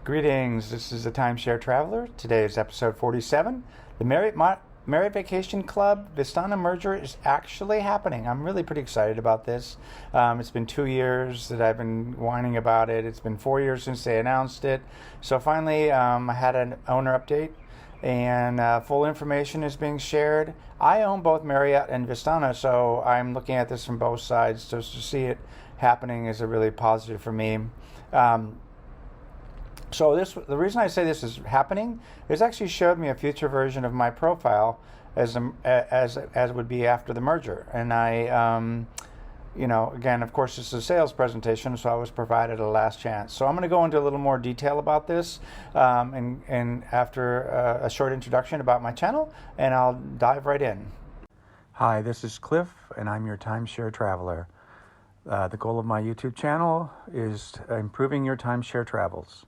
Greetings, this is the Timeshare Traveler. Today is episode 47. The Marriott Vacation Club Vistana merger is actually happening. I'm really pretty excited about this. It's been 2 years that I've been whining about it. It's been 4 years since they announced it. So finally, I had an owner update and full information is being shared. I own both Marriott and Vistana, so I'm looking at this from both sides. So to see it happening is a really positive for me. So the reason I say this is happening is actually showed me a future version of my profile as would be after the merger. And I, again, of course, this is a sales presentation, so I was provided a last chance. So I'm going to go into a little more detail about this, and after a short introduction about my channel, and I'll dive right in. Hi, this is Cliff, and I'm your Timeshare Traveler. The goal of my YouTube channel is improving your timeshare travels.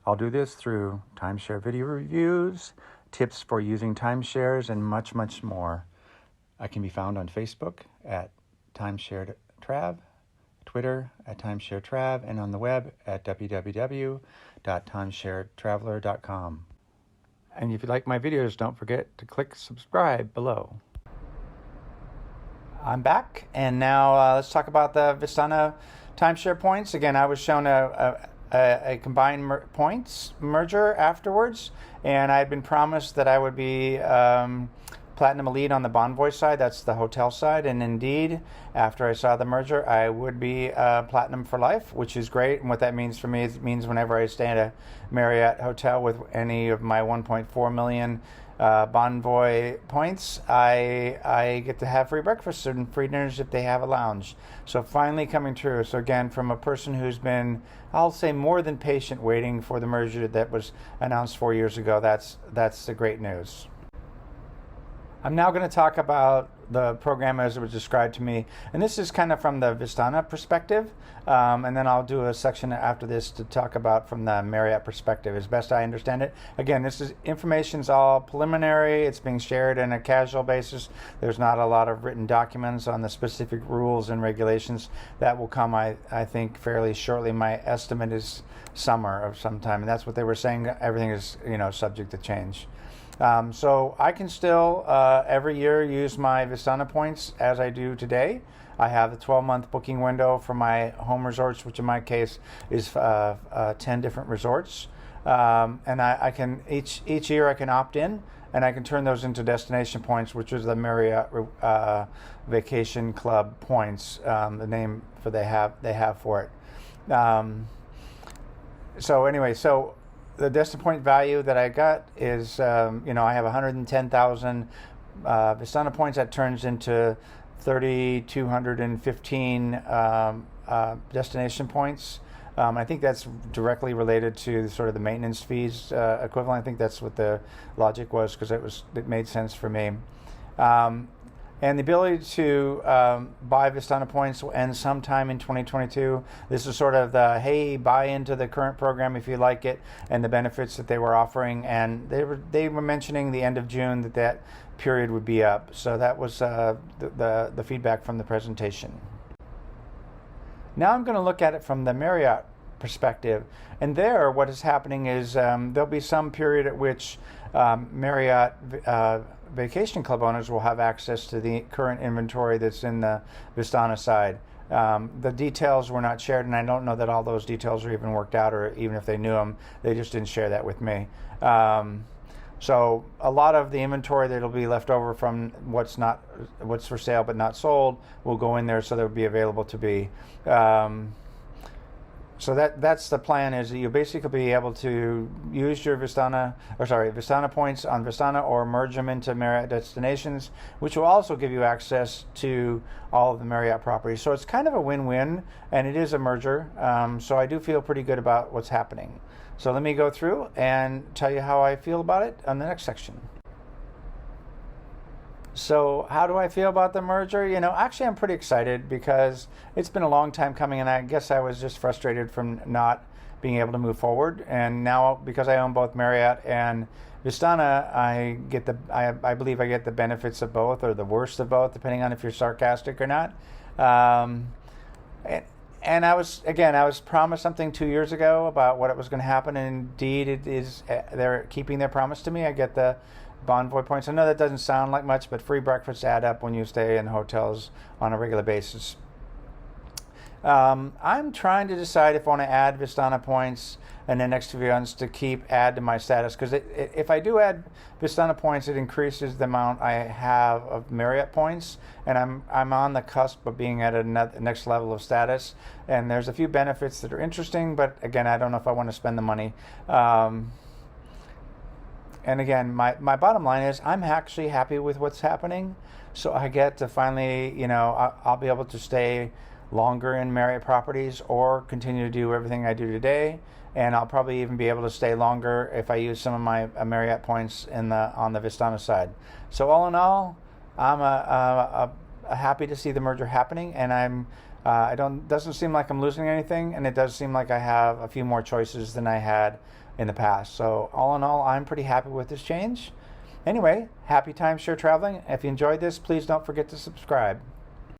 I'll do this through timeshare video reviews, tips for using timeshares, and much, much more. I can be found on Facebook at Timeshare Trav, Twitter at Timeshare Trav, and on the web at www.timesharetraveler.com. And if you like my videos, don't forget to click subscribe below. I'm back, and now let's talk about the Vistana timeshare points. Again, I was shown a combined points merger afterwards, and I had been promised that I would be Platinum Elite on the Bonvoy side. That's the hotel side, and indeed, after I saw the merger, I would be Platinum for life, which is great. And what that means for me is it means whenever I stay at a Marriott hotel with any of my 1.4 million Bonvoy points, I get to have free breakfast and free dinners if they have a lounge. So finally coming true. So again, from a person who's been, I'll say, more than patient waiting for the merger that was announced 4 years ago, that's the great news. I'm now going to talk about the program as it was described to me, and this is kind of from the Vistana perspective, and then I'll do a section after this to talk about from the Marriott perspective as best I understand it. Again, this is information's all preliminary. It's being shared on a casual basis. There's not a lot of written documents on the specific rules and regulations. That will come, I think, fairly shortly. My estimate is summer of some time, and that's what they were saying. Everything is, subject to change. So I can still every year use my Vistana points as I do today. I have a 12-month booking window for my home resorts, which in my case is 10 different resorts. And I can each year I can opt in, and I can turn those into destination points, which is the Marriott Vacation Club points, the name for they have for it. So the destination point value that I got is, I have 110,000 Vistana points. That turns into 3,215 destination points. I think that's directly related to sort of the maintenance fees equivalent. I think that's what the logic was, because it made sense for me. And the ability to buy Vistana points will end sometime in 2022. This is sort of the, hey, buy into the current program if you like it, and the benefits that they were offering. And they were mentioning the end of June that period would be up. So that was the feedback from the presentation. Now I'm going to look at it from the Marriott perspective. And there, what is happening is there'll be some period at which Marriott Vacation Club owners will have access to the current inventory that's in the Vistana side. The details were not shared, and I don't know that all those details are even worked out, or even if they knew them, they just didn't share that with me. So a lot of the inventory that'll be left over from what's for sale but not sold will go in there, so they'll be available to be. So that's the plan, is that you'll basically be able to use your Vistana points on Vistana, or merge them into Marriott destinations, which will also give you access to all of the Marriott properties. So it's kind of a win-win, and it is a merger. So I do feel pretty good about what's happening. So let me go through and tell you how I feel about it on the next section. So how do I feel about the merger? Actually I'm pretty excited, because it's been a long time coming, and I guess I was just frustrated from not being able to move forward. And now, because I own both Marriott and Vistana, I believe I get the benefits of both, or the worst of both, depending on if you're sarcastic or not. And I was promised something 2 years ago about what it was going to happen, and indeed it is. They're keeping their promise to me. I get the Bonvoy points. I know that doesn't sound like much, but free breakfasts add up when you stay in hotels on a regular basis. I'm trying to decide if I want to add Vistana points in the next few months to add to my status, because if I do add Vistana points, it increases the amount I have of Marriott points, and I'm on the cusp of being at a next level of status. And there's a few benefits that are interesting, but again, I don't know if I want to spend the money. And again, my bottom line is I'm actually happy with what's happening. So I get to finally, I'll be able to stay longer in Marriott properties or continue to do everything I do today. And I'll probably even be able to stay longer if I use some of my Marriott points on the Vistana side. So all in all, I'm happy to see the merger happening, and doesn't seem like I'm losing anything, and it does seem like I have a few more choices than I had in the past. So all in all, I'm pretty happy with this change. Anyway, happy timeshare traveling. If you enjoyed this, please don't forget to subscribe.